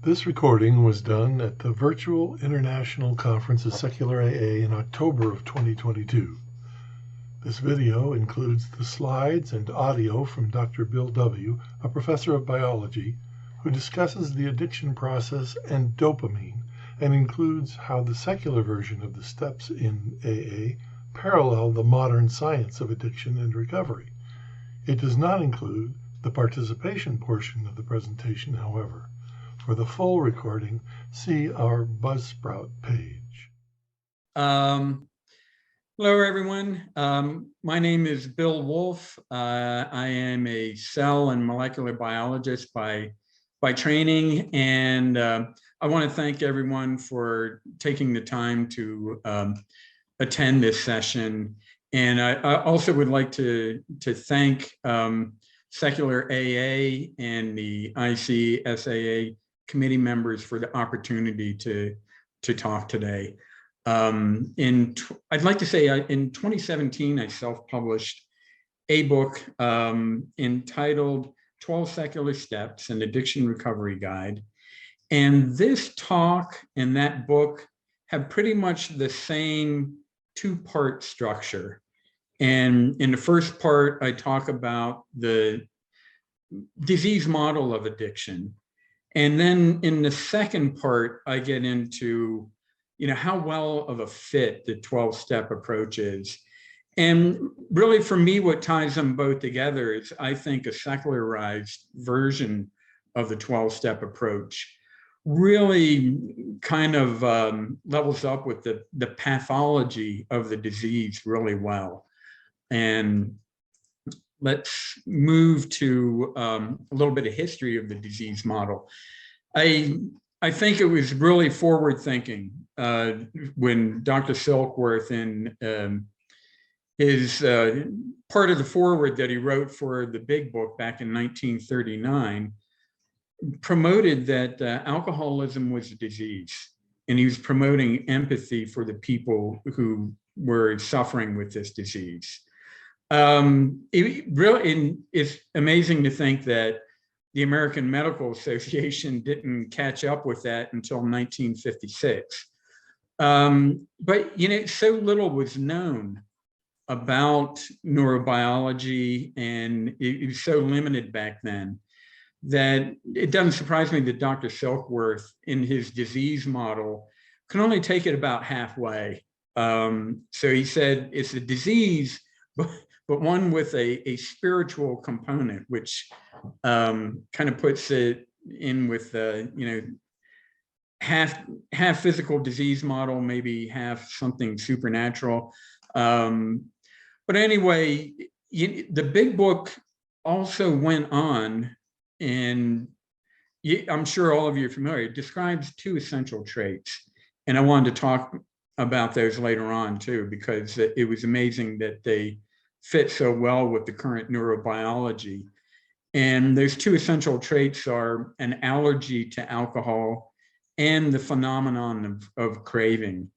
This recording was done at the Virtual International Conference of Secular AA in October of 2022. This video includes the slides and audio from Dr. Bill W., a professor of biology, who discusses the addiction process and dopamine, and includes how the secular version of the steps in AA parallel the modern science of addiction and recovery. It does not include the participation portion of the presentation, however. For the full recording, see our Buzzsprout page. Hello, everyone. My name is Bill Wolf. I am a cell and molecular biologist by training, and I want to thank everyone for taking the time to attend this session. And I also would like to thank Secular AA and the ICSAA committee members for the opportunity to talk today. I'd like to say in 2017, I self-published a book entitled 12 Secular Steps, an Addiction Recovery Guide. And this talk and that book have pretty much the same two-part structure. And in the first part, I talk about the disease model of addiction. And then in the second part, I get into, how well of a fit the 12-step approach is. And really for me, what ties them both together is, I think, a secularized version of the 12-step approach really kind of levels up with the pathology of the disease really well. And let's move to a little bit of history of the disease model. I think it was really forward thinking when Dr. Silkworth in his part of the foreword that he wrote for the big book back in 1939 promoted that alcoholism was a disease, and he was promoting empathy for the people who were suffering with this disease. It's amazing to think that the American Medical Association didn't catch up with that until 1956. But so little was known about neurobiology, and it was so limited back then that it doesn't surprise me that Dr. Silkworth, in his disease model, can only take it about halfway. So he said it's a disease, but one with a spiritual component, which kind of puts it in with half physical disease model, maybe half something supernatural. But anyway, the big book also went on, and I'm sure all of you are familiar, it describes two essential traits. And I wanted to talk about those later on too, because it was amazing that they fit so well with the current neurobiology. And those two essential traits are an allergy to alcohol and the phenomenon of craving.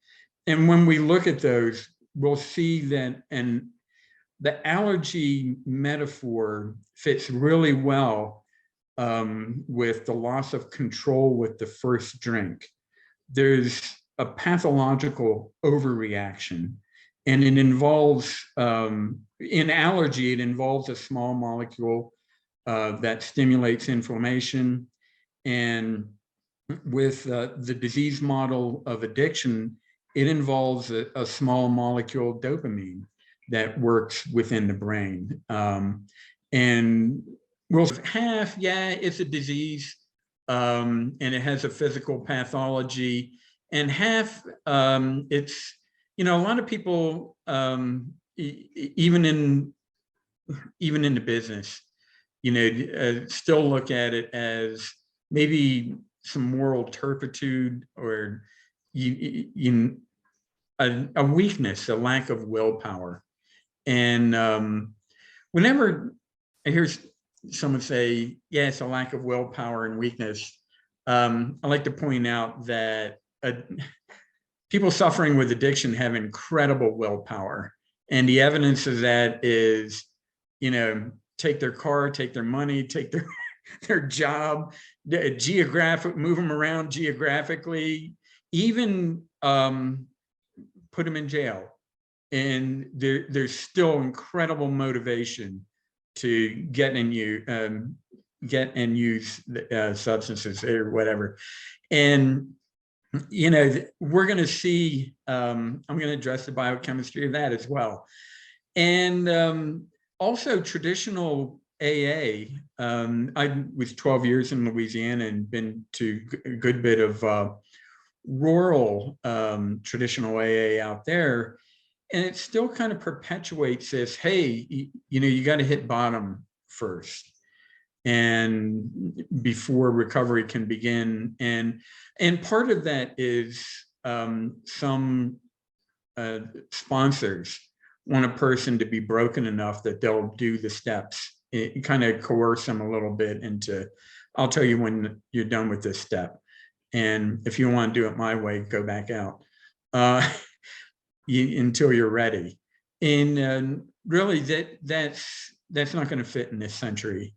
And when we look at those, we'll see that the allergy metaphor fits really well with the loss of control with the first drink. There's a pathological overreaction, and it involves, in allergy, it involves a small molecule that stimulates inflammation. And with the disease model of addiction, it involves a small molecule dopamine that works within the brain. And we'll half, it's a disease, and it has a physical pathology, and half, it's, a lot of people, even in the business, still look at it as maybe some moral turpitude or a weakness, a lack of willpower. And whenever I hear someone say, it's a lack of willpower and weakness, I like to point out that people suffering with addiction have incredible willpower. And the evidence of that is, take their car, take their money, take their their job, move them around geographically, even put them in jail. And there's still incredible motivation to get and use substances or whatever. And we're going to see, I'm going to address the biochemistry of that as well. And also traditional AA. I was 12 years in Louisiana and been to a good bit of rural traditional AA out there. And it still kind of perpetuates this, hey, you got to hit bottom first and before recovery can begin. And part of that is some sponsors want a person to be broken enough that they'll do the steps. It kind of coerce them a little bit into, I'll tell you when you're done with this step. And if you want to do it my way, go back out until you're ready. And really that's not going to fit in this century.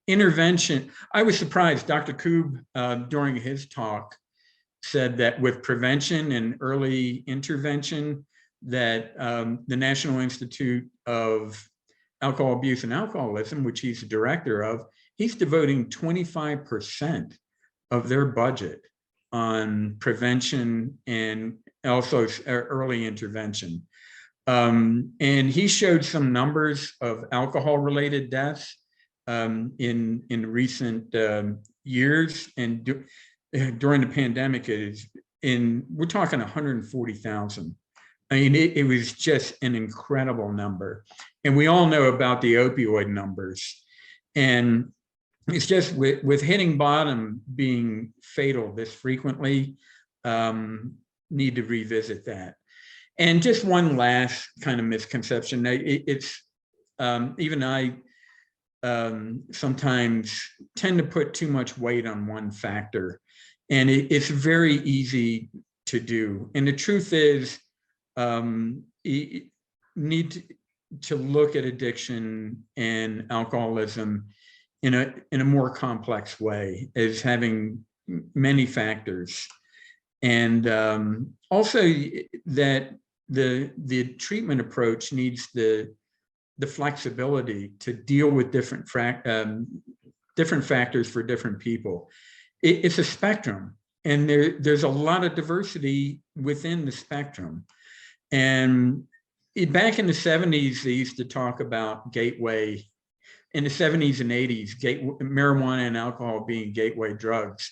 Intervention, I was surprised, Dr. Koob during his talk said that with prevention and early intervention, that the National Institute of Alcohol Abuse and Alcoholism, which he's the director of, he's devoting 25% of their budget on prevention and also early intervention. And he showed some numbers of alcohol-related deaths in recent years, and during the pandemic, we're talking 140,000. I mean, it was just an incredible number. And we all know about the opioid numbers. And it's just with hitting bottom being fatal this frequently, need to revisit that. And just one last kind of misconception. Even I sometimes tend to put too much weight on one factor. And it's very easy to do. And the truth is, you need to look at addiction and alcoholism in a more complex way, as having many factors. And also that the treatment approach needs the flexibility to deal with different factors for different people. It's a spectrum, and there's a lot of diversity within the spectrum. And back in the 70s, they used to talk about gateway. In the 70s and 80s, marijuana and alcohol being gateway drugs.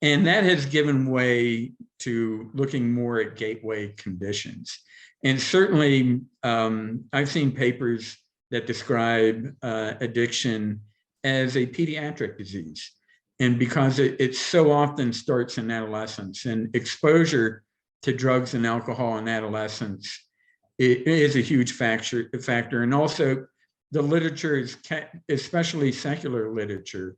And that has given way to looking more at gateway conditions. And certainly, I've seen papers that describe addiction as a pediatric disease. And because it so often starts in adolescence, and exposure to drugs and alcohol in adolescence, it is a huge factor. And also the literature is, especially secular literature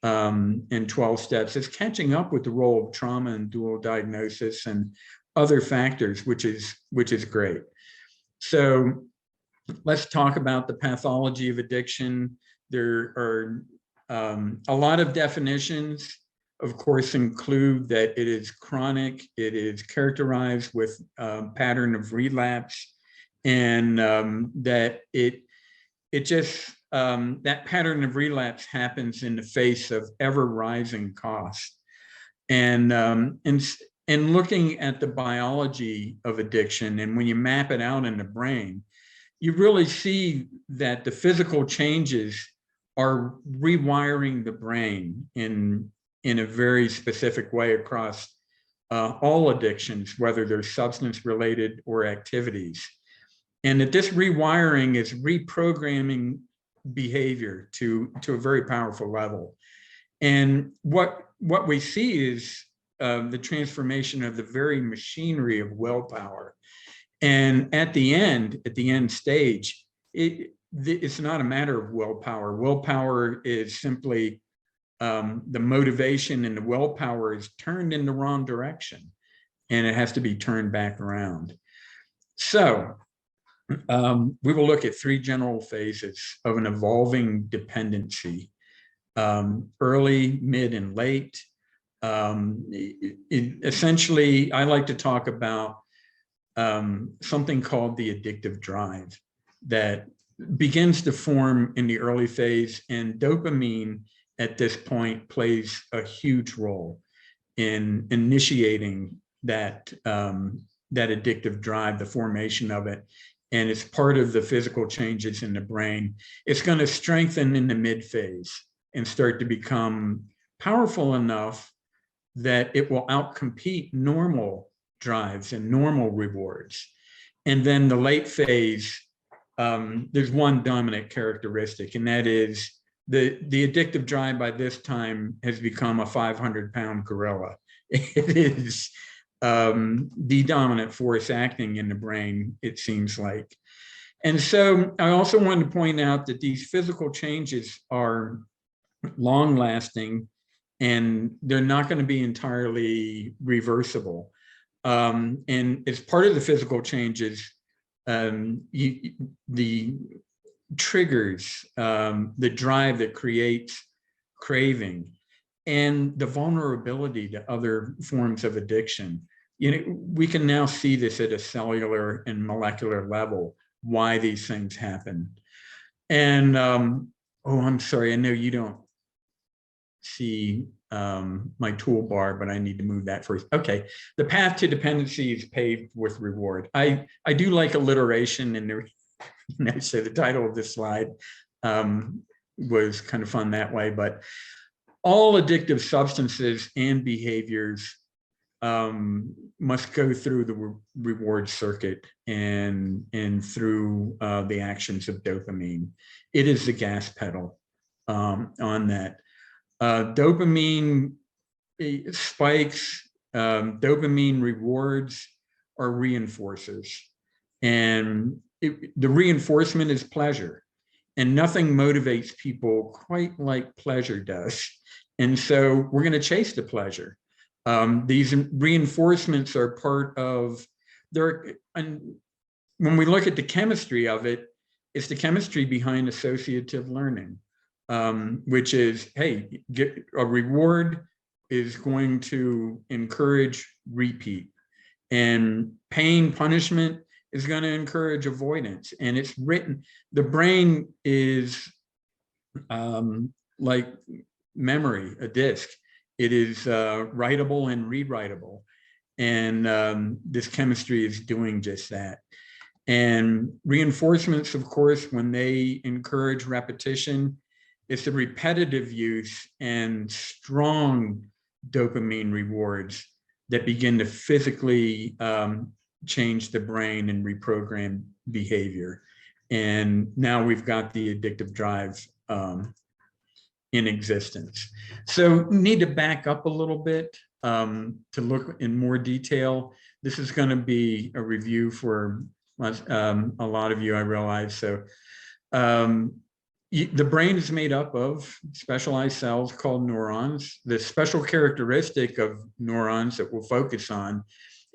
in 12 steps, is catching up with the role of trauma and dual diagnosis and other factors, which is great. So let's talk about the pathology of addiction. There are a lot of definitions, of course, include that it is chronic, it is characterized with a pattern of relapse, and that that pattern of relapse happens in the face of ever rising costs. And looking at the biology of addiction, and when you map it out in the brain, you really see that the physical changes are rewiring the brain in a very specific way across all addictions, whether they're substance related or activities. And that this rewiring is reprogramming behavior to a very powerful level. And what we see is the transformation of the very machinery of willpower. And at the end stage, it's not a matter of willpower. Willpower is simply the motivation, and the willpower is turned in the wrong direction, and it has to be turned back around. So we will look at three general phases of an evolving dependency: early, mid, and late. Essentially, I like to talk about something called the addictive drive that begins to form in the early phase, and dopamine at this point plays a huge role in initiating that that addictive drive, the formation of it, and it's part of the physical changes in the brain. It's going to strengthen in the mid phase and start to become powerful enough that it will outcompete normal drives and normal rewards. And then the late phase, there's one dominant characteristic, and that is the addictive drive by this time has become a 500-pound gorilla. It is the dominant force acting in the brain, it seems like. And so I also wanted to point out that these physical changes are long lasting and they're not going to be entirely reversible. And as part of the physical changes, the triggers, the drive that creates craving, and the vulnerability to other forms of addiction. We can now see this at a cellular and molecular level, why these things happen. And oh, I'm sorry, I know you don't see my toolbar, but I need to move that first. Okay, the path to dependency is paved with reward. I do like alliteration, and so the title of this slide was kind of fun that way. But all addictive substances and behaviors must go through the reward circuit and through the actions of dopamine. It is the gas pedal on that. Dopamine spikes, dopamine rewards are reinforcers. And the reinforcement is pleasure. And nothing motivates people quite like pleasure does. And so we're going to chase the pleasure. These reinforcements are part of and when we look at the chemistry of it, it's the chemistry behind associative learning. Which is, hey, get a reward is going to encourage repeat, and pain, punishment is going to encourage avoidance. And it's written, the brain is like memory, a disk. It is writable and rewritable. And this chemistry is doing just that. And reinforcements, of course, when they encourage repetition, it's the repetitive use and strong dopamine rewards that begin to physically change the brain and reprogram behavior. And now we've got the addictive drive in existence. So need to back up a little bit to look in more detail. This is going to be a review for a lot of you, I realize. So the brain is made up of specialized cells called neurons. The special characteristic of neurons that we'll focus on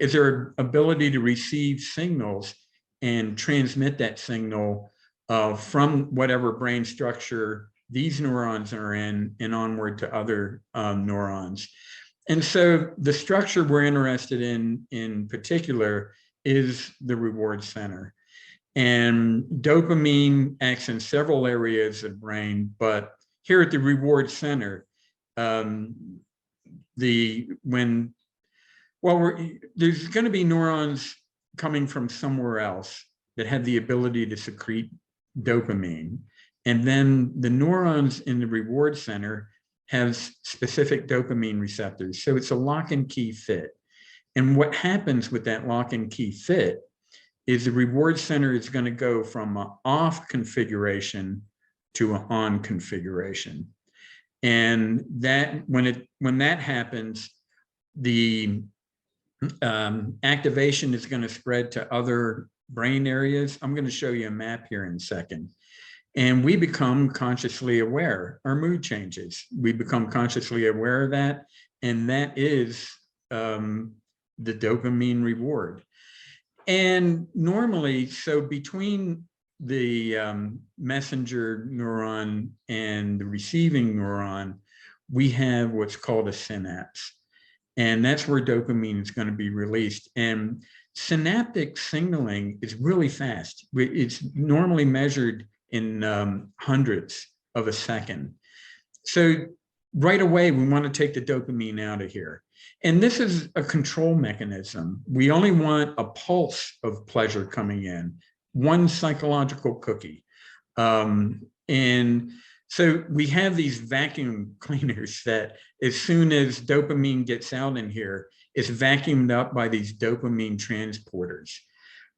is their ability to receive signals and transmit that signal from whatever brain structure these neurons are in and onward to other neurons. And so the structure we're interested in particular is the reward center. And dopamine acts in several areas of the brain, but here at the reward center, there's going to be neurons coming from somewhere else that have the ability to secrete dopamine. And then the neurons in the reward center have specific dopamine receptors. So it's a lock and key fit. And what happens with that lock and key fit is the reward center is going to go from an off configuration to an on configuration. And that when that happens, the activation is going to spread to other brain areas. I'm going to show you a map here in a second. And we become consciously aware. Our mood changes. We become consciously aware of that. And that is the dopamine reward. And normally, so between the messenger neuron and the receiving neuron, we have what's called a synapse. And that's where dopamine is going to be released. And synaptic signaling is really fast. It's normally measured in hundredths of a second. So right away, we want to take the dopamine out of here. And this is a control mechanism. We only want a pulse of pleasure coming in, one psychological cookie. And so we have these vacuum cleaners that as soon as dopamine gets out in here, it's vacuumed up by these dopamine transporters.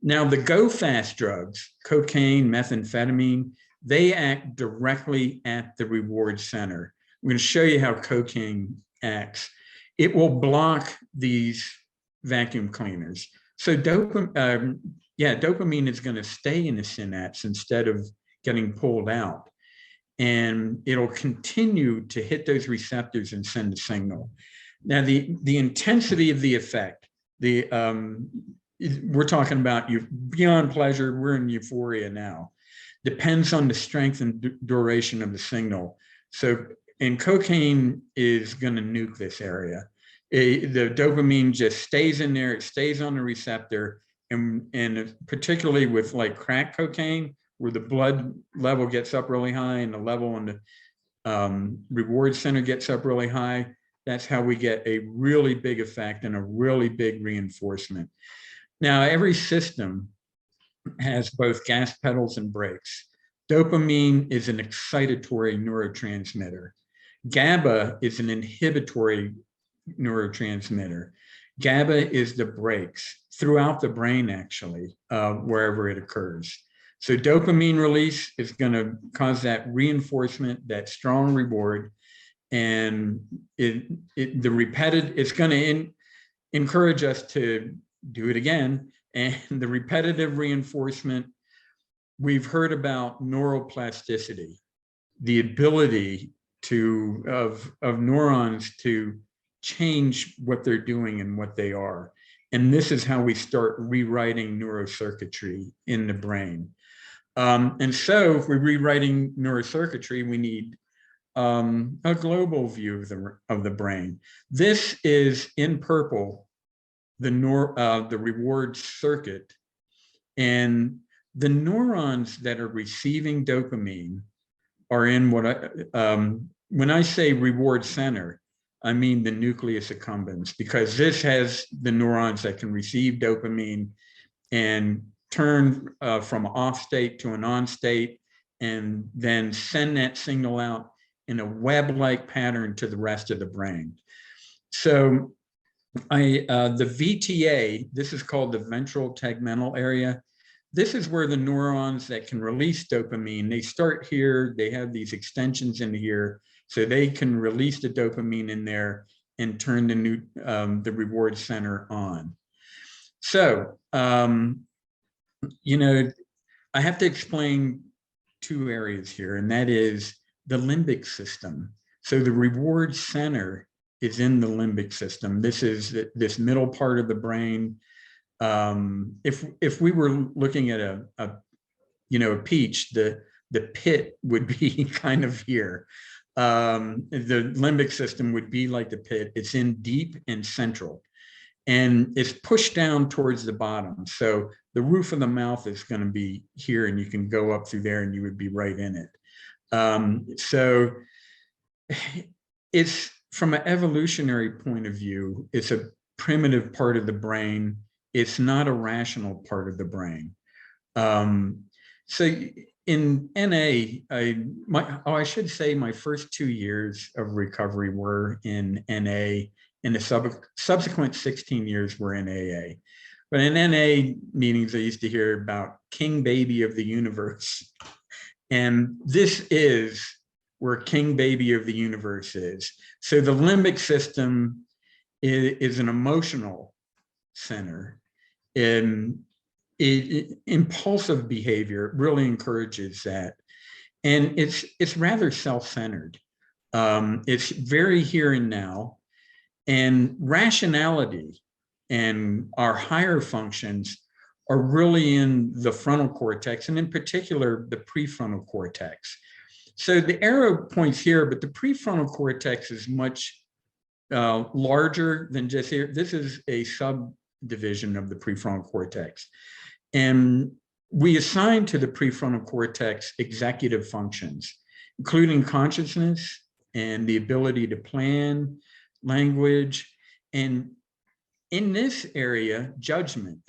Now, the go-fast drugs, cocaine, methamphetamine, they act directly at the reward center. I'm going to show you how cocaine acts. It will block these vacuum cleaners. So dopamine is going to stay in the synapse instead of getting pulled out. And it'll continue to hit those receptors and send a signal. Now, the intensity of the effect, we're talking about you beyond pleasure, we're in euphoria now, depends on the strength and duration of the signal. So, and cocaine is going to nuke this area. The dopamine just stays in there, it stays on the receptor, and particularly with like crack cocaine, where the blood level gets up really high and the level on the reward center gets up really high, that's how we get a really big effect and a really big reinforcement. Now, every system has both gas pedals and brakes. Dopamine is an excitatory neurotransmitter. GABA is an inhibitory neurotransmitter. GABA is the brakes throughout the brain, actually, wherever it occurs. So dopamine release is going to cause that reinforcement, that strong reward, and it's going to encourage us to do it again. And the repetitive reinforcement, we've heard about neuroplasticity, the ability of neurons to change what they're doing and what they are. And this is how we start rewriting neurocircuitry in the brain. And so if we're rewriting neurocircuitry, we need a global view of the brain. This is in purple, the reward circuit. And the neurons that are receiving dopamine are in when I say reward center, I mean the nucleus accumbens, because this has the neurons that can receive dopamine and turn from off state to an on state, and then send that signal out in a web-like pattern to the rest of the brain. So the VTA, this is called the ventral tegmental area. This is where the neurons that can release dopamine, they start here, they have these extensions in here, so they can release the dopamine in there and turn the reward center on. So, I have to explain two areas here, and that is the limbic system. So the reward center is in the limbic system. This is this middle part of the brain. If we were looking at a peach, the pit would be kind of here. The limbic system would be like the pit. It's in deep and central, and it's pushed down towards the bottom. So the roof of the mouth is going to be here, and you can go up through there and you would be right in it. So it's, from an evolutionary point of view, it's a primitive part of the brain. It's not a rational part of the brain. So in NA, I should say my first 2 years of recovery were in NA, and the subsequent 16 years were in AA. But in NA meetings, I used to hear about King Baby of the Universe. And this is where King Baby of the Universe is. So the limbic system is an emotional center. And impulsive behavior really encourages that. And it's rather self-centered. It's very here and now. And rationality and our higher functions are really in the frontal cortex, and in particular, the prefrontal cortex. So the arrow points here, but the prefrontal cortex is much larger than just here. This is a subdivision of the prefrontal cortex. And we assign to the prefrontal cortex executive functions, including consciousness and the ability to plan, language, and in this area, judgment.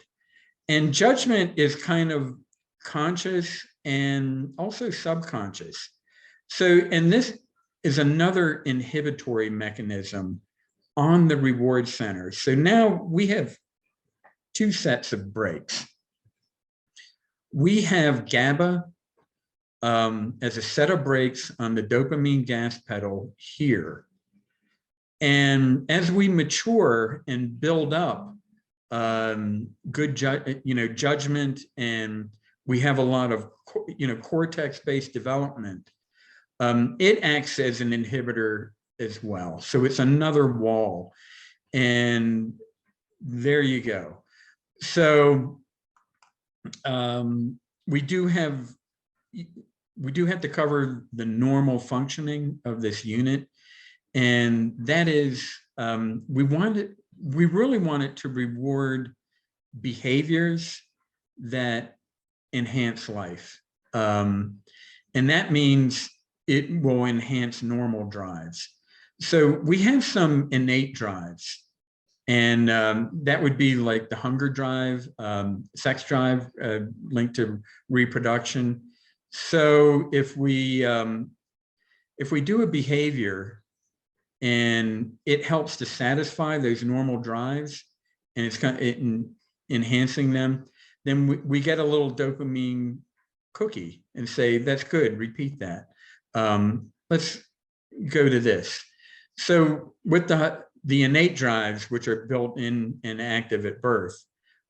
And judgment is kind of conscious and also subconscious. So, and this is another inhibitory mechanism on the reward center. So now we have two sets of brakes. We have GABA as a set of brakes on the dopamine gas pedal here. And as we mature and build up good judgment, and we have a lot of cortex-based development, it acts as an inhibitor as well. So it's another wall. And there you go. So we do have to cover the normal functioning of this unit. And that is, we really want it to reward behaviors that enhance life. And that means it will enhance normal drives. So we have some innate drives, and that would be like the hunger drive, sex drive, linked to reproduction. So if we do a behavior and it helps to satisfy those normal drives, and it's kind of enhancing them, then we get a little dopamine cookie and say, that's good, repeat that. Let's go to this. So with the innate drives, which are built in and active at birth,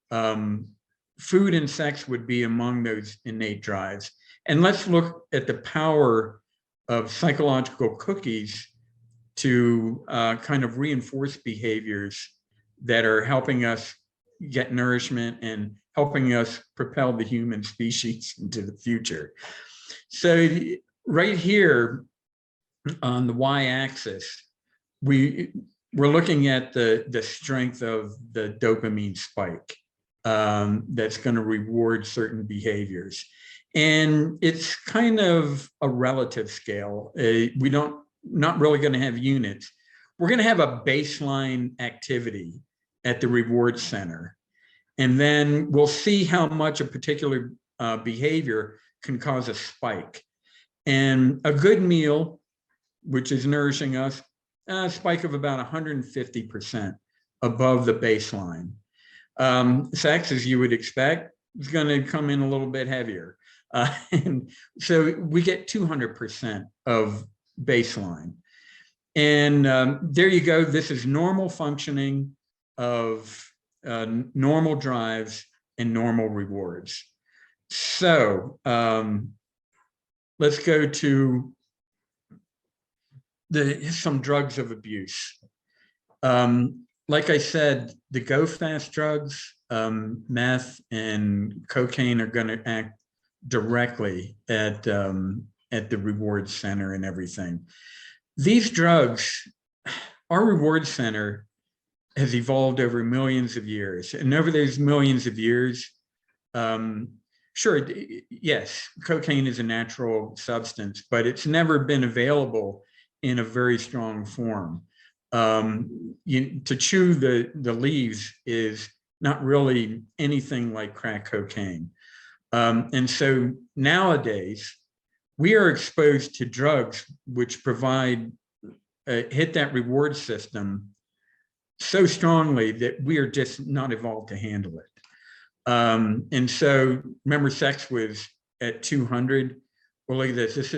food and sex would be among those innate drives. And let's look at the power of psychological cookies to kind of reinforce behaviors that are helping us get nourishment and helping us propel the human species into the future. So right here on the y-axis, we're looking at the strength of the dopamine spike that's going to reward certain behaviors. And it's kind of a relative scale. Not really going to have units. We're going to have a baseline activity at the reward center. And then we'll see how much a particular behavior can cause a spike. And a good meal, which is nourishing us, a spike of about 150% above the baseline. Sex, as you would expect, is going to come in a little bit heavier. And so we get 200% of baseline. And there you go. This is normal functioning of normal drives and normal rewards. So let's go to some drugs of abuse. Like I said, the go fast drugs, meth and cocaine, are going to act directly at the reward center and everything. These drugs, our reward center has evolved over millions of years. And over those millions of years, sure, yes, cocaine is a natural substance, but it's never been available in a very strong form. To chew the leaves is not really anything like crack cocaine. And so nowadays, we are exposed to drugs which provide, hit that reward system so strongly that we are just not evolved to handle it. And so remember, sex was at 200. Well, look at this.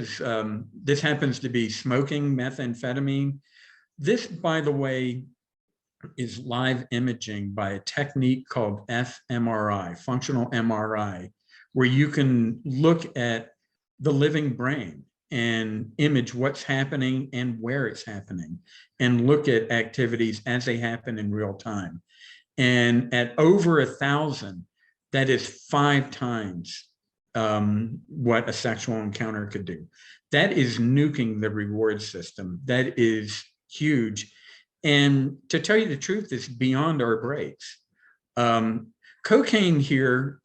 This happens to be smoking methamphetamine. This, by the way, is live imaging by a technique called fMRI, functional MRI, where you can look at the living brain and image what's happening and where it's happening, and look at activities as they happen in real time. And at over 1,000, that is 5 times what a sexual encounter could do. That is nuking the reward system. That is huge. And to tell you the truth, it's beyond our brakes. Cocaine here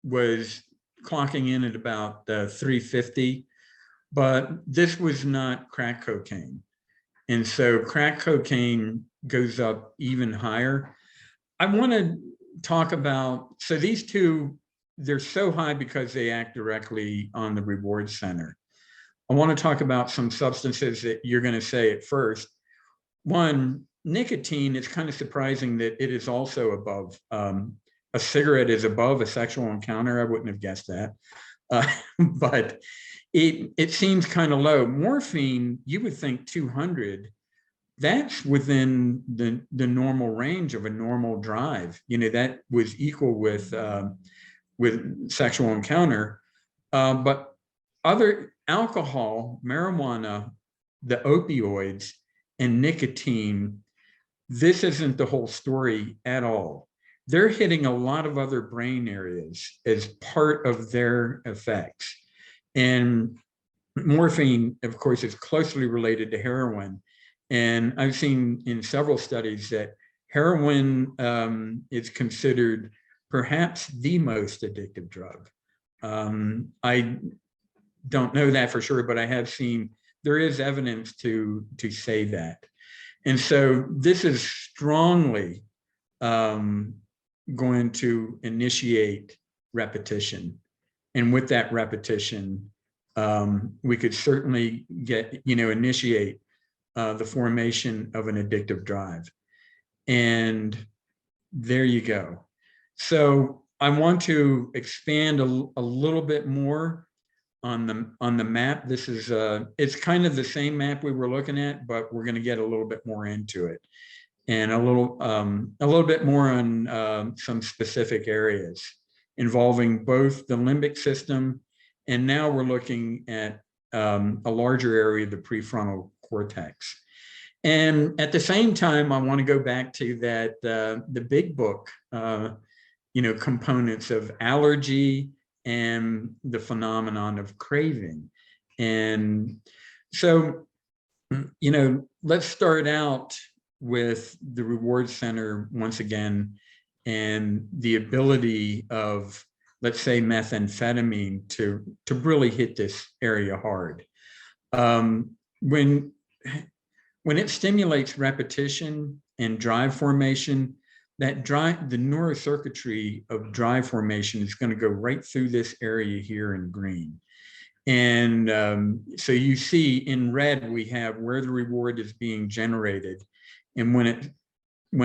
was clocking in at about 350, but this was not crack cocaine. And so crack cocaine goes up even higher. I want to talk about, so these two, they're so high because they act directly on the reward center. I want to talk about some substances that you're going to say at first. One, nicotine, it's kind of surprising that it is also above, a cigarette is above a sexual encounter. I wouldn't have guessed that. But it seems kind of low. Morphine, you would think 200, that's within the normal range of a normal drive. You know, that was equal with sexual encounter. But other alcohol, marijuana, the opioids, and nicotine, this isn't the whole story at all. They're hitting a lot of other brain areas as part of their effects. And morphine, of course, is closely related to heroin. And I've seen in several studies that heroin is considered perhaps the most addictive drug. I don't know that for sure, but I have seen there is evidence to say that. And so this is strongly going to initiate repetition. And with that repetition, we could certainly initiate the formation of an addictive drive. And there you go. So I want to expand a little bit more on the map. This is it's kind of the same map we were looking at, but we're going to get a little bit more into it, and a little bit more on some specific areas involving both the limbic system, and now we're looking at a larger area, the prefrontal cortex. And at the same time, I want to go back to that the big book, components of allergy and the phenomenon of craving. And so, let's start out with the reward center once again, and the ability of, let's say, methamphetamine to really hit this area hard. When it stimulates repetition and drive formation, the neurocircuitry of drive formation is going to go right through this area here in green. And so you see in red, we have where the reward is being generated. And when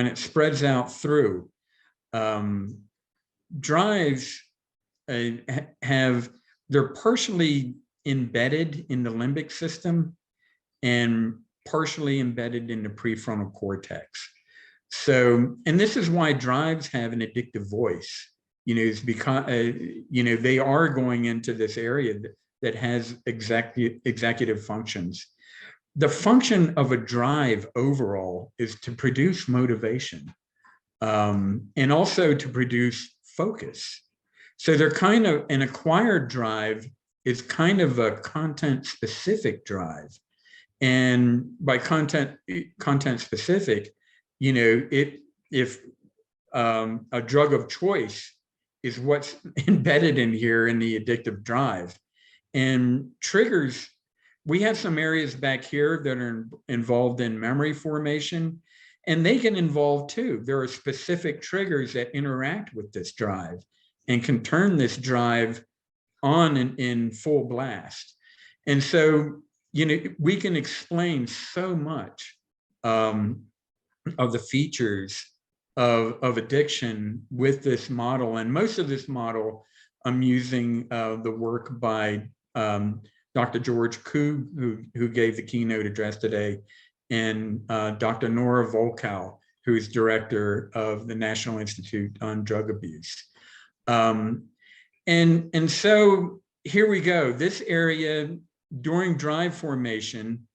it spreads out through, drives they're partially embedded in the limbic system and partially embedded in the prefrontal cortex. So, and this is why drives have an addictive voice, is because, they are going into this area that has executive functions. The function of a drive overall is to produce motivation, and also to produce focus. So they're kind of, an acquired drive is kind of a content specific drive. And by content specific, if a drug of choice is what's embedded in here in the addictive drive. And triggers, we have some areas back here that are involved in memory formation, and they can involve too. There are specific triggers that interact with this drive and can turn this drive on in full blast. And so, we can explain so much of the features of addiction with this model. And most of this model, I'm using the work by Dr. George Koo, who gave the keynote address today, and Dr. Nora Volkow, who is director of the National Institute on Drug Abuse. And so here we go. This area during drive formation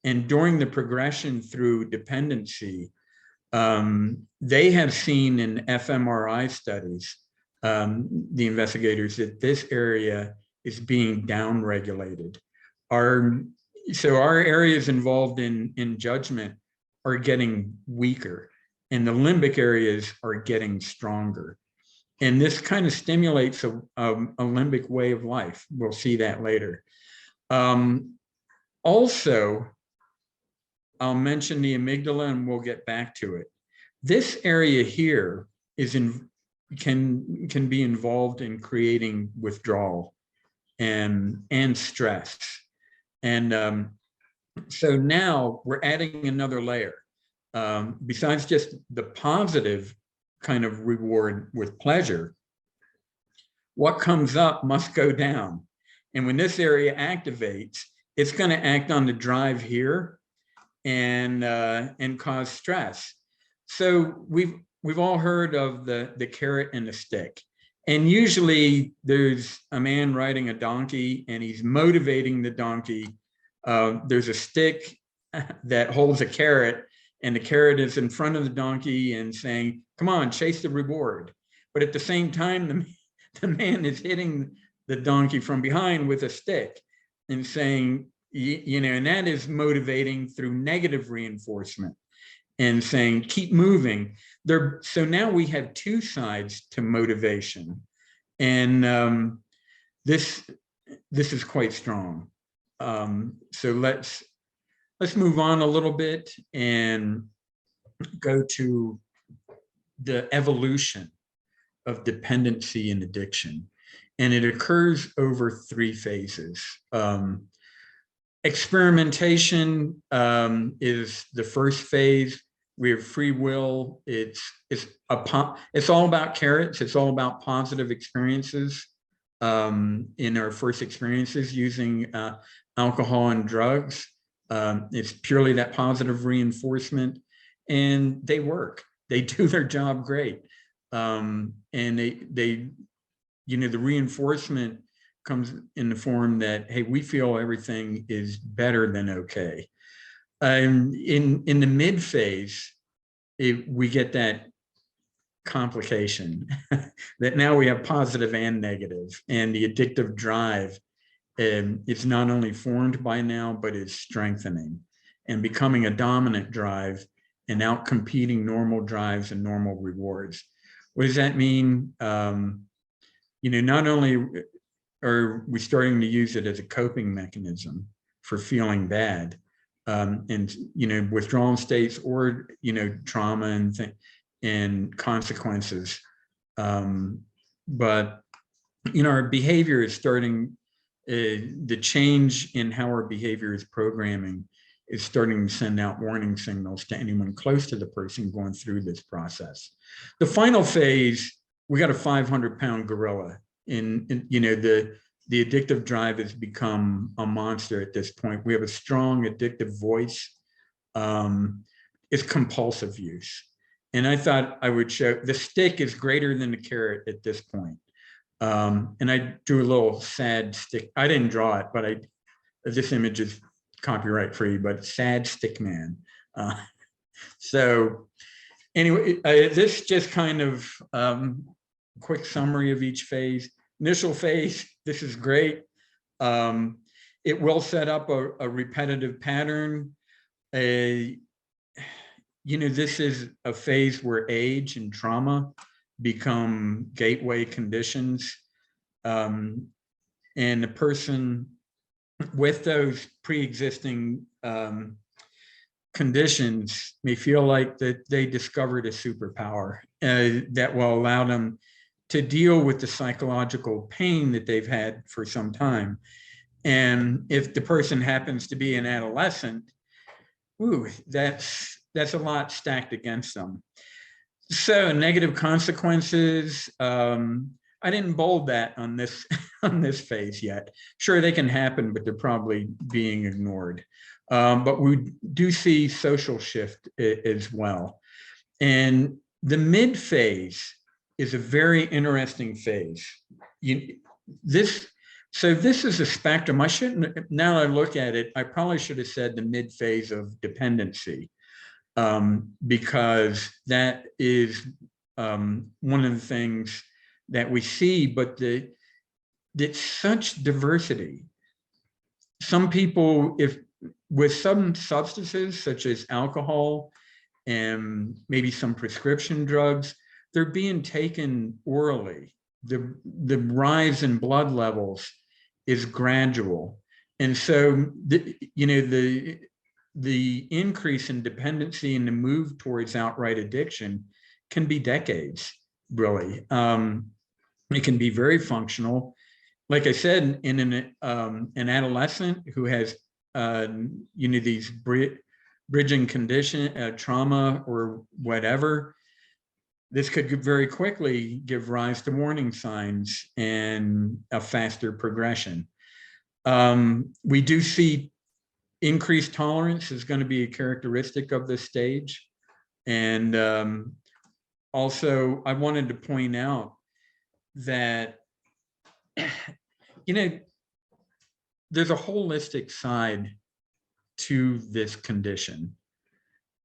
and during the progression through dependency, they have seen in fMRI studies the investigators, that this area is being downregulated. So our areas involved in judgment are getting weaker, and the limbic areas are getting stronger. And this kind of stimulates a limbic way of life. We'll see that later. Also, I'll mention the amygdala, and we'll get back to it. This area here can be involved in creating withdrawal and stress. And so now we're adding another layer. Besides just the positive kind of reward with pleasure, what comes up must go down. And when this area activates, it's going to act on the drive here and cause stress. So we've all heard of the carrot and the stick. And usually there's a man riding a donkey and he's motivating the donkey. There's a stick that holds a carrot, and the carrot is in front of the donkey and saying, come on, chase the reward. But at the same time, the man is hitting the donkey from behind with a stick and saying, and that is motivating through negative reinforcement and saying, keep moving. So now we have two sides to motivation. And this is quite strong. So let's move on a little bit and go to the evolution of dependency and addiction. And it occurs over 3 phases. Experimentation is the first phase. We have free will. It's all about carrots. It's all about positive experiences in our first experiences using alcohol and drugs. It's purely that positive reinforcement, and they work. They do their job great, and the reinforcement comes in the form that, hey, we feel everything is better than okay. In the mid phase, we get that complication that now we have positive and negative, and the addictive drive it's not only formed by now, but is strengthening and becoming a dominant drive and out competing normal drives and normal rewards. What does that mean? Not only are we starting to use it as a coping mechanism for feeling bad, and withdrawal states or trauma and consequences, but our behavior is starting. The change in how our behavior is programming is starting to send out warning signals to anyone close to the person going through this process. The final phase, we got a 500-pound gorilla. The addictive drive has become a monster at this point. We have a strong addictive voice. It's compulsive use. And I thought I would show the stick is greater than the carrot at this point. And I drew a little sad stick. I didn't draw it, but this image is copyright free, but sad stick man. So anyway, this just kind of quick summary of each phase. Initial phase, this is great. It will set up a repetitive pattern. This is a phase where age and trauma become gateway conditions. And the person with those pre-existing conditions may feel like that they discovered a superpower that will allow them to deal with the psychological pain that they've had for some time. And if the person happens to be an adolescent, that's a lot stacked against them. So negative consequences, I didn't bold that on this phase yet. Sure, they can happen, but they're probably being ignored. But we do see social shift as well. And the mid phase is a very interesting phase. This is a spectrum. I shouldn't, now I look at it, I probably should have said the mid phase of dependency, because that is one of the things that we see, but it's such diversity. Some people, if with some substances such as alcohol and maybe some prescription drugs, they're being taken orally. The rise in blood levels is gradual. And so, the increase in dependency and the move towards outright addiction can be decades, really. It can be very functional. Like I said, in an adolescent who has, these bridging condition, trauma or whatever, this could very quickly give rise to warning signs and a faster progression. We do see increased tolerance is going to be a characteristic of this stage. And also, I wanted to point out that, there's a holistic side to this condition.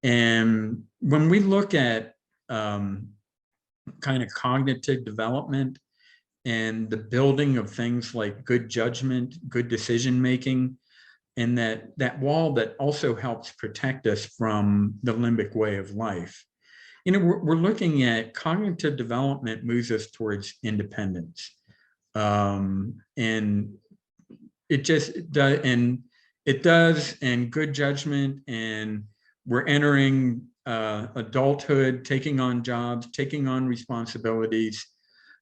And when we look at kind of cognitive development and the building of things like good judgment, good decision making, and that wall that also helps protect us from the limbic way of life. We're looking at cognitive development moves us towards independence. And it just does, and it does, and good judgment, and we're entering adulthood, taking on jobs, taking on responsibilities.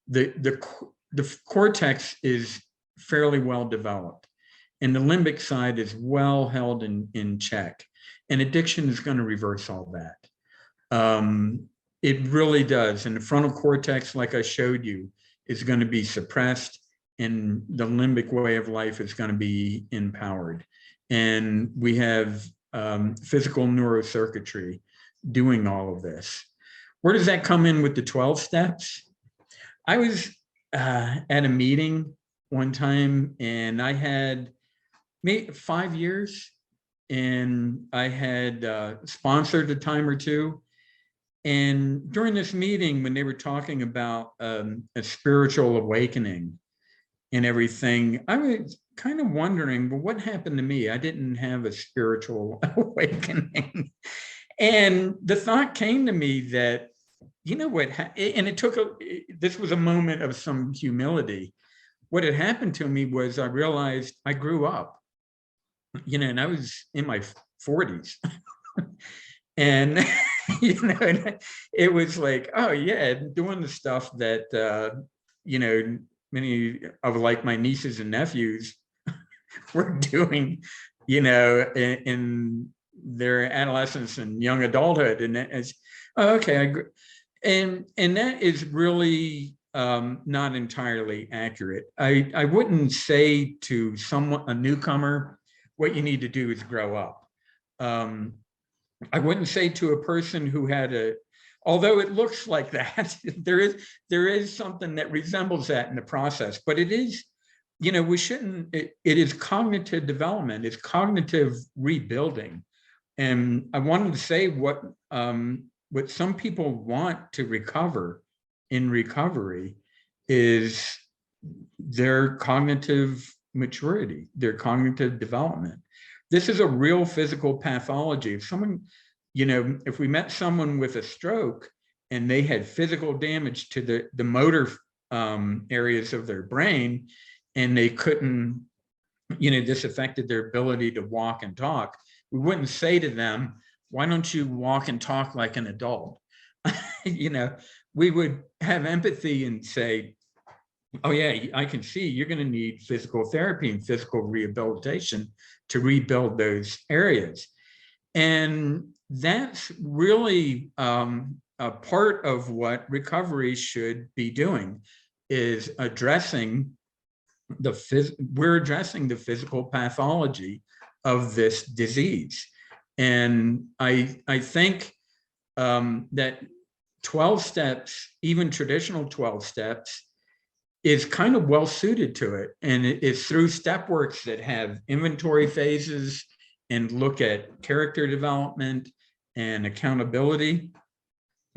The cortex is fairly well developed, and the limbic side is well held in check. And addiction is going to reverse all that. It really does. And the frontal cortex, like I showed you, is going to be suppressed, and the limbic way of life is going to be empowered. And we have physical neurocircuitry doing all of this. Where does that come in with the 12 steps? I was at a meeting one time, and I had maybe 5 years, and I had sponsored a time or two. And during this meeting, when they were talking about a spiritual awakening and everything, I was kind of wondering, well, what happened to me? I didn't have a spiritual awakening. And the thought came to me that, and this was a moment of some humility. What had happened to me was I realized I grew up, and I was in my 40s. And, and it was like, oh yeah, doing the stuff that, many of like my nieces and nephews were doing, in their adolescence and young adulthood. And it's, oh, okay. And that is really not entirely accurate. I wouldn't say to a newcomer, what you need to do is grow up. I wouldn't say to a person who had although it looks like that, there is something that resembles that in the process, but it is, we shouldn't, it is cognitive development, it's cognitive rebuilding. And I wanted to say what some people want to recover in recovery is their cognitive maturity, their cognitive development. This is a real physical pathology. If someone, if we met someone with a stroke and they had physical damage to the motor areas of their brain, and they couldn't, this affected their ability to walk and talk, we wouldn't say to them, why don't you walk and talk like an adult? We would have empathy and say, oh yeah, I can see you're going to need physical therapy and physical rehabilitation to rebuild those areas. And that's really a part of what recovery should be doing, is addressing we're addressing the physical pathology of this disease. And I think that 12 steps, even traditional 12 steps, is kind of well suited to it. And it's through step works that have inventory phases and look at character development and accountability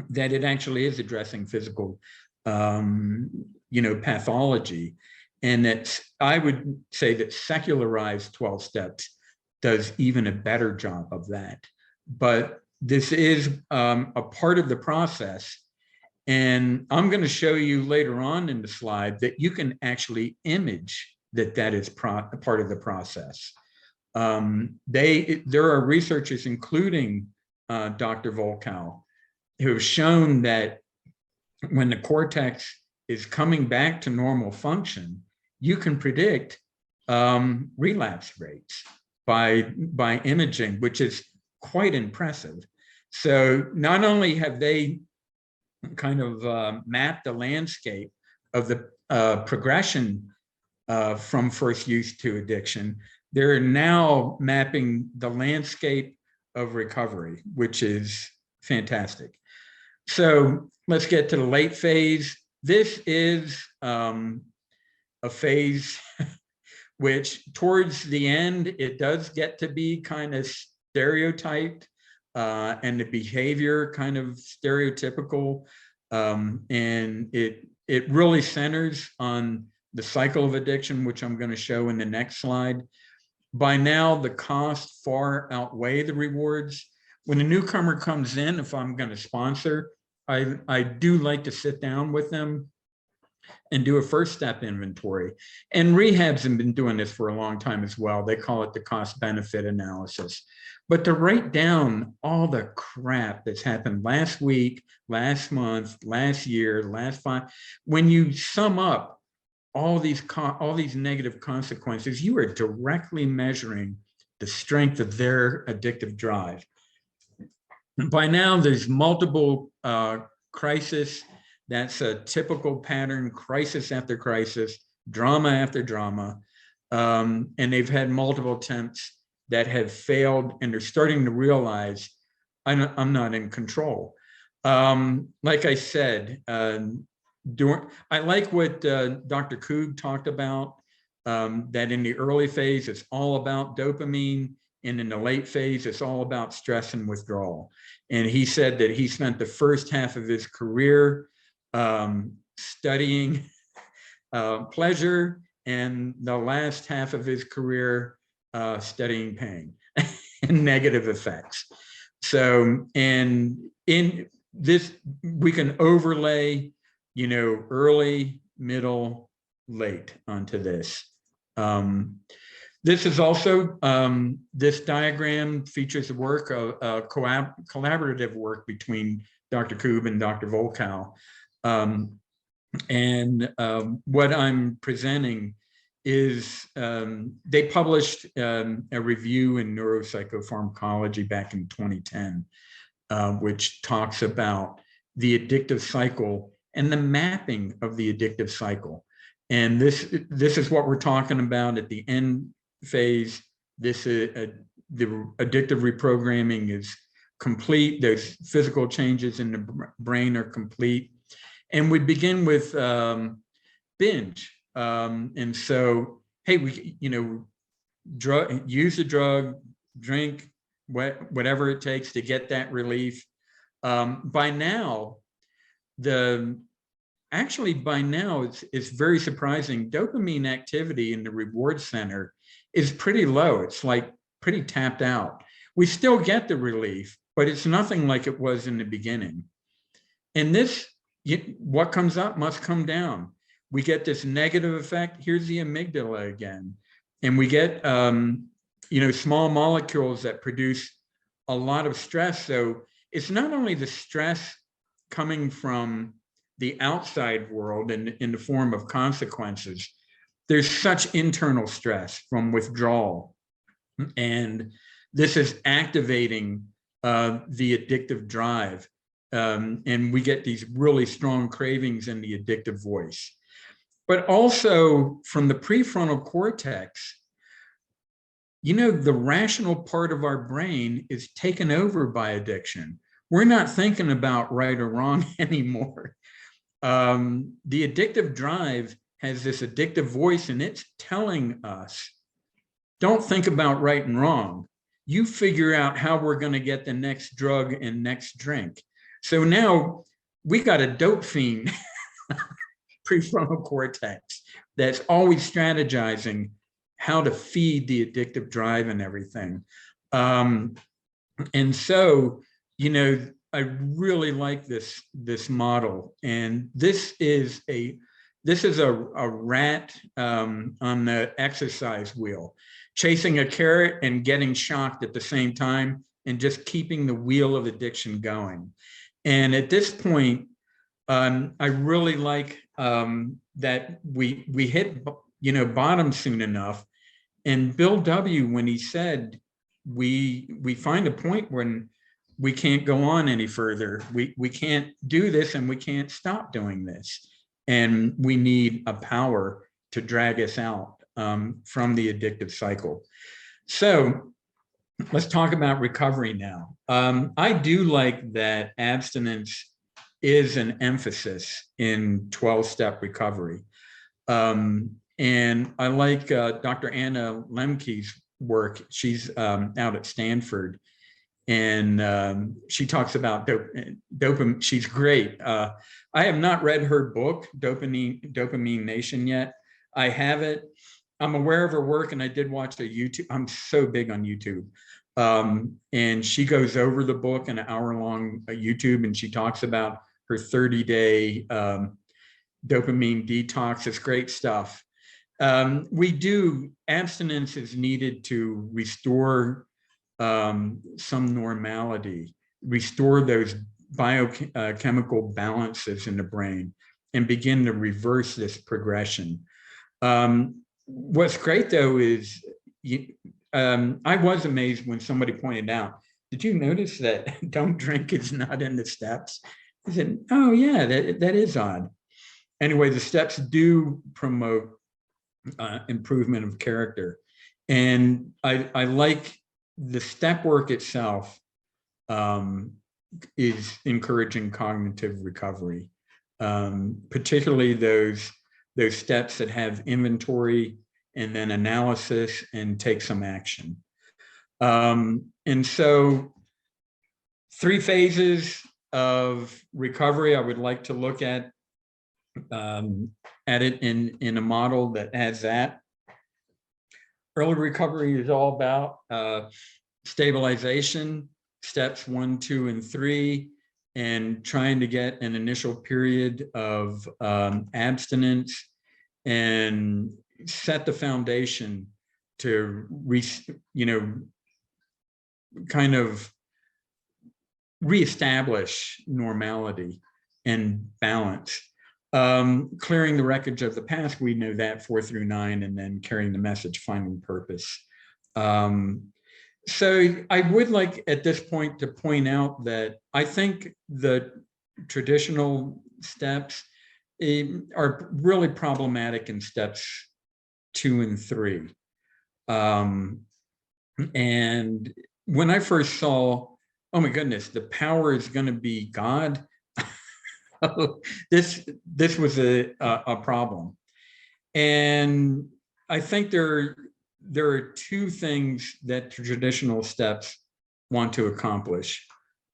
that it actually is addressing physical pathology. And that I would say that secularized 12 steps does even a better job of that. But this is a part of the process. And I'm going to show you later on in the slide that you can actually image that is part of the process. There are researchers, including Dr. Volkow, who have shown that when the cortex is coming back to normal function, you can predict relapse rates by imaging, which is quite impressive. So not only have they kind of mapped the landscape of the progression from first use to addiction, they're now mapping the landscape of recovery, which is fantastic. So let's get to the late phase. This is a phase which towards the end, it does get to be kind of stereotyped and the behavior kind of stereotypical. And it really centers on the cycle of addiction, which I'm going to show in the next slide. By now, the costs far outweigh the rewards. When a newcomer comes in, if I'm going to sponsor, I do like to sit down with them and do a first step inventory. And rehabs have been doing this for a long time as well. They call it the cost benefit analysis. But to write down all the crap that's happened last week, last month, last year, last 5, when you sum up all these negative consequences, you are directly measuring the strength of their addictive drive. By now, there's multiple crises. That's a typical pattern, crisis after crisis, drama after drama. And they've had multiple attempts that have failed, and they're starting to realize I'm not in control. Like I said, I like what Dr. Koob talked about, that in the early phase, it's all about dopamine, and in the late phase, it's all about stress and withdrawal. And he said that he spent the first half of his career studying pleasure, and the last half of his career studying pain and negative effects. So, and in this, we can overlay, early, middle, late onto this. This is also, this diagram features the work of collaborative work between Dr. Koob and Dr. Volkow. What I'm presenting is they published a review in neuropsychopharmacology back in 2010, which talks about the addictive cycle and the mapping of the addictive cycle. And this is what we're talking about at the end phase. This is the addictive reprogramming is complete. Those physical changes in the brain are complete. And we begin with binge. And so, hey, we, use the drug, drink, whatever it takes to get that relief. By now, it's very surprising. Dopamine activity in the reward center is pretty low. It's like pretty tapped out. We still get the relief, but it's nothing like it was in the beginning. And what comes up must come down. We get this negative effect. Here's the amygdala again. And we get, small molecules that produce a lot of stress. So it's not only the stress coming from the outside world in the form of consequences. There's such internal stress from withdrawal. And this is activating the addictive drive. And we get these really strong cravings in the addictive voice. But also from the prefrontal cortex, the rational part of our brain is taken over by addiction. We're not thinking about right or wrong anymore. The addictive drive has this addictive voice, and it's telling us, don't think about right and wrong. You figure out how we're going to get the next drug and next drink. So now we got a dope fiend prefrontal cortex that's always strategizing how to feed the addictive drive and everything. And so, I really like this model, and this is a rat on the exercise wheel, chasing a carrot and getting shocked at the same time, and just keeping the wheel of addiction going. And at this point, I really like that we hit bottom soon enough. And Bill W., when he said we find a point when we can't go on any further, we can't do this, and we can't stop doing this, and we need a power to drag us out from the addictive cycle. So let's talk about recovery now. I do like that abstinence is an emphasis in 12-step recovery. And I like Dr. Anna Lemke's work. She's out at Stanford, and she talks about dopamine. She's great. I have not read her book, Dopamine Nation, yet. I have it. I'm aware of her work, and I did watch a YouTube. I'm so big on YouTube. And she goes over the book in an hour-long YouTube, and she talks about her 30-day dopamine detox. It's great stuff. Abstinence is needed to restore some normality, restore those biochemical balances in the brain, and begin to reverse this progression. What's great, though, is I was amazed when somebody pointed out, did you notice that don't drink is not in the steps? I said, oh, yeah, that is odd. Anyway, the steps do promote improvement of character. And I like the step work itself is encouraging cognitive recovery, particularly those steps that have inventory and then analysis and take some action. And so 3 phases of recovery I would like to look at it in a model that has that. Early recovery is all about stabilization, steps 1, 2, and 3, and trying to get an initial period of abstinence and set the foundation to kind of reestablish normality and balance. Clearing the wreckage of the past, we know that 4 through 9, and then carrying the message, finding purpose. So I would like at this point to point out that I think the traditional steps are really problematic in steps 2 and 3. And when I first saw, oh my goodness, the power is going to be God, this was a problem. And I think there are 2 things that traditional steps want to accomplish.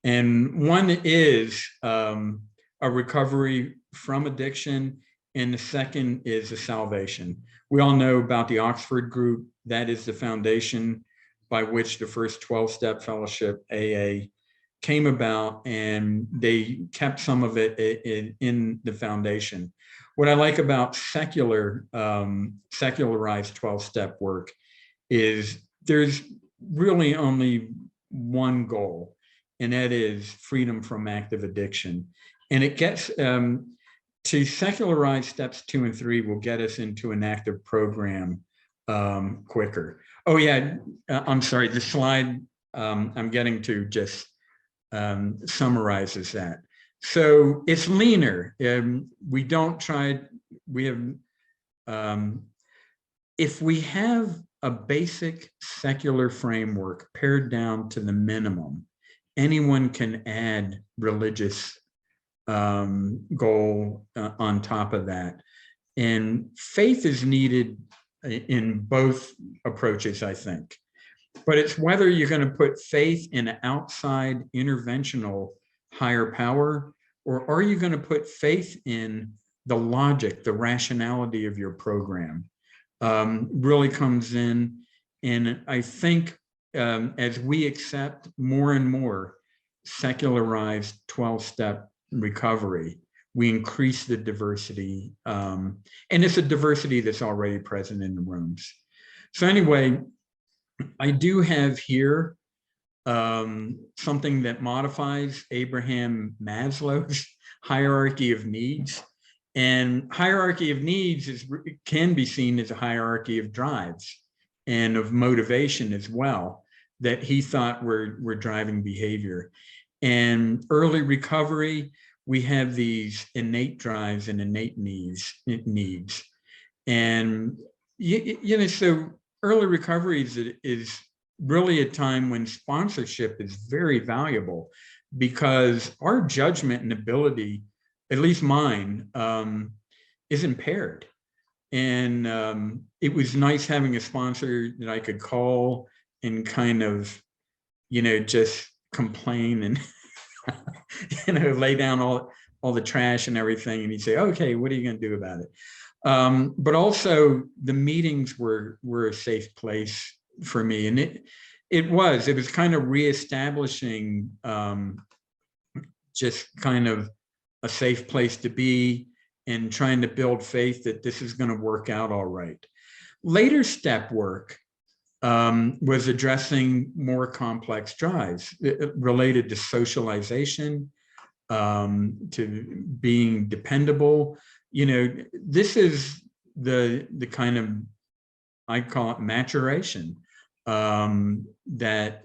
And one is a recovery from addiction, and the second is a salvation. We all know about the Oxford group. That is the foundation by which the first 12-step fellowship, AA, came about, and they kept some of it in the foundation. What I like about secularized 12-step work is there's really only one goal, and that is freedom from active addiction. And it gets to secularized steps 2 and 3 will get us into an active program quicker. Oh yeah, I'm sorry, the slide I'm getting to just summarizes that. So it's leaner. If we have a basic secular framework pared down to the minimum, anyone can add religious goal on top of that. And faith is needed in both approaches, I think. But it's whether you're going to put faith in an outside interventional higher power, or are you going to put faith in the logic, the rationality of your program really comes in. And I think as we accept more and more secularized 12-step recovery, we increase the diversity. And it's a diversity that's already present in the rooms. So anyway, I do have here something that modifies Abraham Maslow's hierarchy of needs. And hierarchy of needs can be seen as a hierarchy of drives and of motivation as well, that he thought were driving behavior. And early recovery, we have these innate drives and innate needs. And so early recovery is really a time when sponsorship is very valuable, because our judgment and ability, at least mine, is impaired. And it was nice having a sponsor that I could call and kind of, just complain and, lay down all the trash and everything. And he'd say, okay, what are you going to do about it? But also the meetings were a safe place for me. And it was kind of reestablishing just kind of a safe place to be, and trying to build faith that this is going to work out all right. Later step work was addressing more complex drives related to socialization, to being dependable. This is the kind of, I call it maturation, that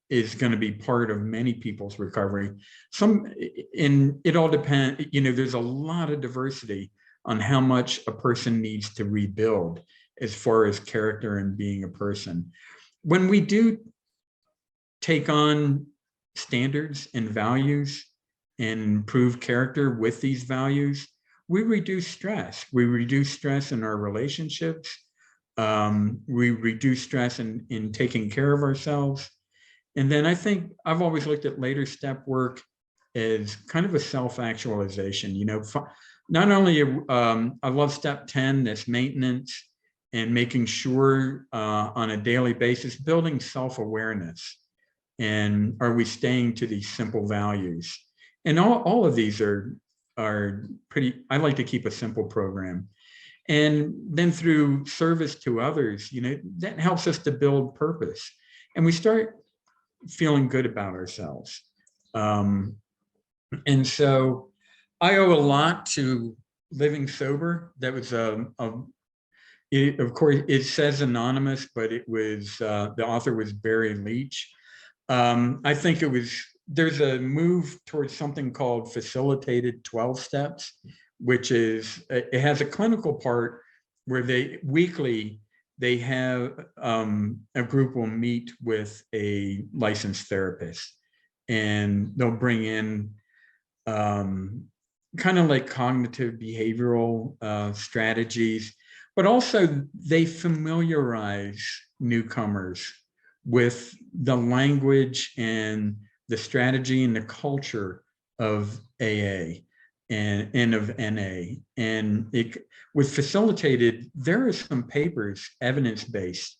is going to be part of many people's recovery. It all depends, there's a lot of diversity on how much a person needs to rebuild as far as character and being a person. When we do take on standards and values and improve character with these values, we reduce stress. We reduce stress in our relationships. We reduce stress in taking care of ourselves. And then I think I've always looked at later step work as kind of a self-actualization. Not only I love step 10, that's maintenance, and making sure on a daily basis, building self-awareness. And are we staying to these simple values? And all of these are pretty, I like to keep a simple program. And then through service to others, that helps us to build purpose. And we start feeling good about ourselves. And so I owe a lot to Living Sober. That was of course, it says anonymous, but it was, the author was Barry Leach. I think there's a move towards something called facilitated 12 steps, which is, it has a clinical part where weekly they have a group will meet with a licensed therapist, and they'll bring in kind of like cognitive behavioral strategies, but also they familiarize newcomers with the language and the strategy and the culture of AA and of NA. And with facilitated, there are some papers, evidence-based,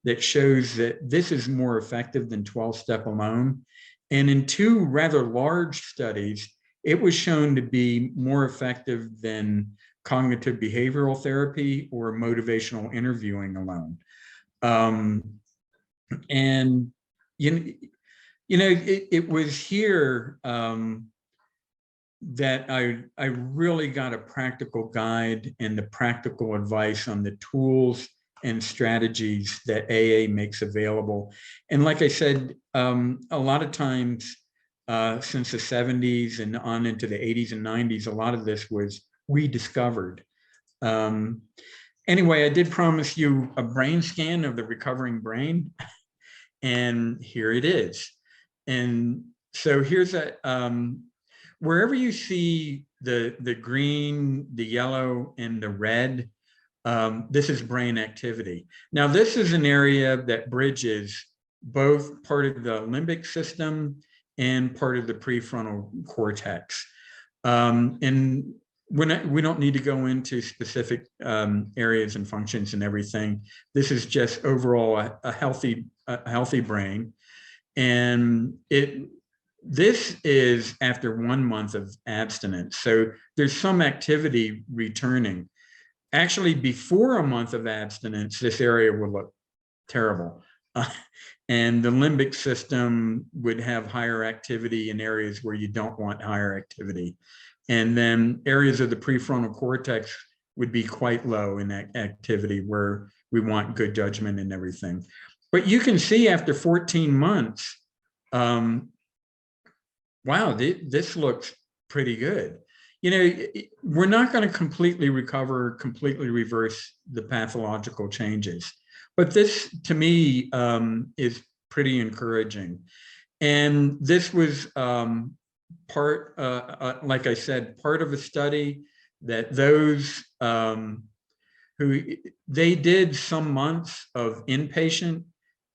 that shows that this is more effective than 12-step alone. And in 2 rather large studies, it was shown to be more effective than cognitive behavioral therapy or motivational interviewing alone. And it was here that I really got a practical guide and the practical advice on the tools and strategies that AA makes available. And like I said, a lot of times since the 70s and on into the 80s and 90s, a lot of this was rediscovered. Anyway, I did promise you a brain scan of the recovering brain, and here it is. And so here's wherever you see the green, the yellow, and the red, this is brain activity. Now, this is an area that bridges both part of the limbic system and part of the prefrontal cortex. And we don't need to go into specific areas and functions and everything. This is just overall a healthy brain. And this is after 1 month of abstinence. So there's some activity returning. Actually, before a month of abstinence, this area would look terrible. And the limbic system would have higher activity in areas where you don't want higher activity. And then areas of the prefrontal cortex would be quite low in that activity where we want good judgment and everything. But you can see after 14 months, wow, this looks pretty good. You know, we're not going to completely recover, completely reverse the pathological changes. But this, to me, is pretty encouraging. And this was part, like I said, part of a study that those who they did some months of inpatient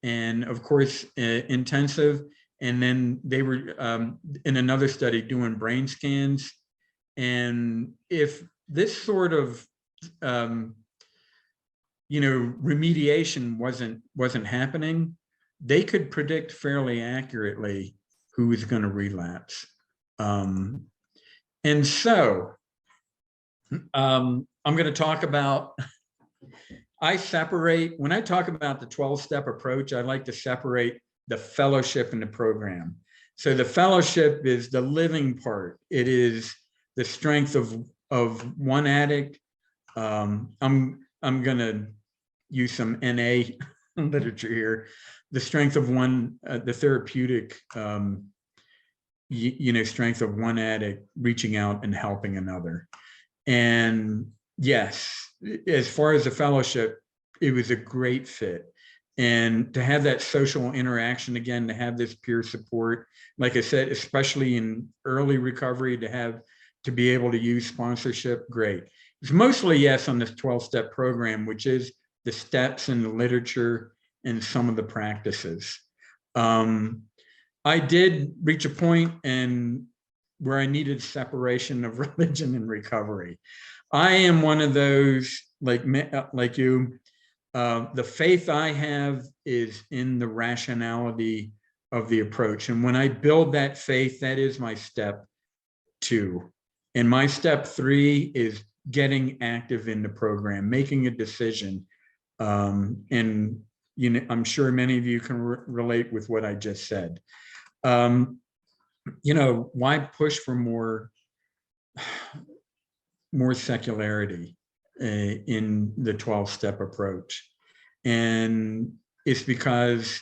and, of course, intensive. And then they were in another study doing brain scans. And if this sort of remediation wasn't happening, they could predict fairly accurately who was going to relapse. And so I'm going to talk about, when I talk about the 12-step approach, I like to separate the fellowship and the program. So the fellowship is the living part. It is the strength of one addict. I'm going to use some NA literature here. The strength of one, the therapeutic, strength of one addict reaching out and helping another. And yes, as far as the fellowship, it was a great fit. And to have that social interaction again, to have this peer support, like I said, especially in early recovery, to be able to use sponsorship, great. It's mostly yes on this 12-step program, which is the steps and the literature and some of the practices. I did reach a point where I needed separation of religion and recovery. I am one of those, like you, the faith I have is in the rationality of the approach. And when I build that faith, that is my step 2. And my step 3 is getting active in the program, making a decision. And I'm sure many of you can relate with what I just said. Why push for more secularity in the 12-step approach? And it's because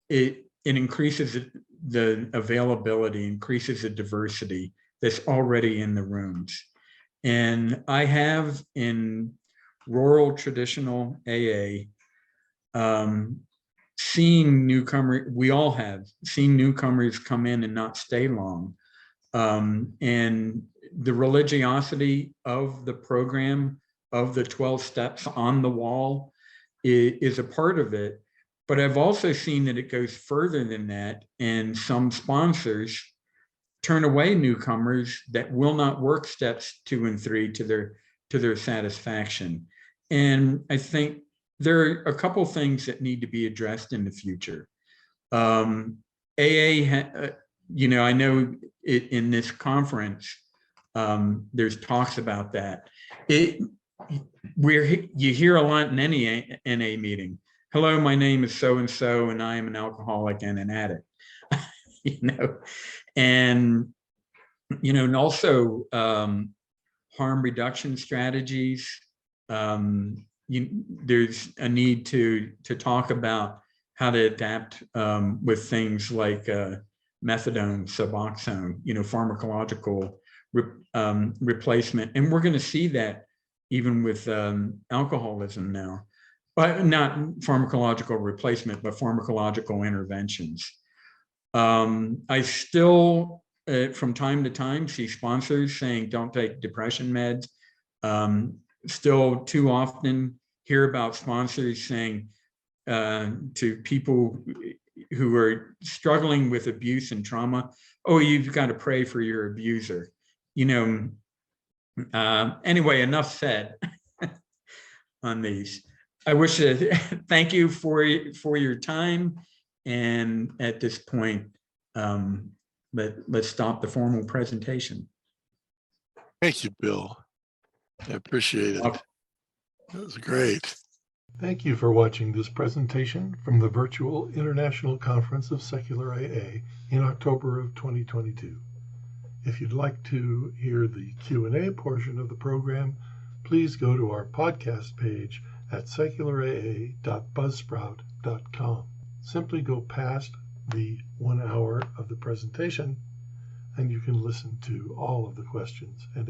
it increases the availability, increases the diversity that's already in the rooms. And I have in rural traditional AA seen newcomers, we all have seen newcomers come in and not stay long. And the religiosity of the program, of the 12 steps on the wall, is a part of it. But I've also seen that it goes further than that, and some sponsors turn away newcomers that will not work steps 2 and 3 to their satisfaction. And I think there are a couple things that need to be addressed in the future. AA, I know in this conference, there's talks about that. You hear a lot in any NA meeting. Hello, my name is so-and-so, and I am an alcoholic and an addict. And also harm reduction strategies. There's a need to talk about how to adapt with things like methadone, Suboxone, pharmacological replacement. And we're going to see that even with alcoholism now, but not pharmacological replacement, but pharmacological interventions. I still, from time to time, see sponsors saying, don't take depression meds. Still too often hear about sponsors saying to people who are struggling with abuse and trauma, oh, you've got to pray for your abuser. Anyway, enough said on these. I wish to thank you for your time. And at this point, let's stop the formal presentation. Thank you, Bill. I appreciate it. That was great. Thank you for watching this presentation from the Virtual International Conference of Secular AA in October of 2022. If you'd like to hear the Q&A portion of the program, please go to our podcast page at seculara.buzzsprout.com. Simply go past the 1 hour of the presentation, and you can listen to all of the questions and